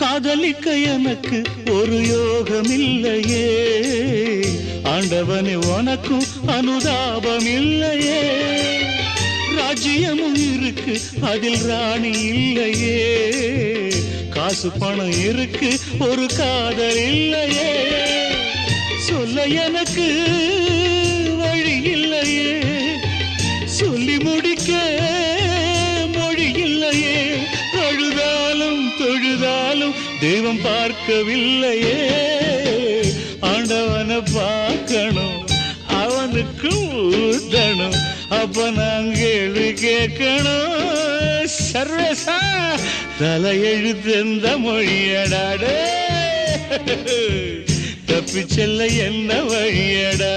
காதலிக்க எனக்கு ஒரு யோகம் இல்லையே, ஆண்டவனே உனக்கும் அனுதாபம் இல்லையே, ராஜ்யமும் இருக்கு அதில் ராணி இல்லையே, காசு பணம் இருக்கு ஒரு காதல் இல்லையே, சொல்ல எனக்கு வழி இல்லையே, சொல்லி முடிக்க மொழி இல்லையே, அழுதாலும் தொழுதாலும் தெய்வம் பார்க்கவில்லையே, ஆண்டவனை பார்க்கணும் அவனுக்கு ஊத்தணும், அப்ப நான் கேள்வி கேட்கணும். சர்வேசா தலையெழுத்து எந்த மொழியடாடே, தப்பி செல்ல என்ன வழியடா.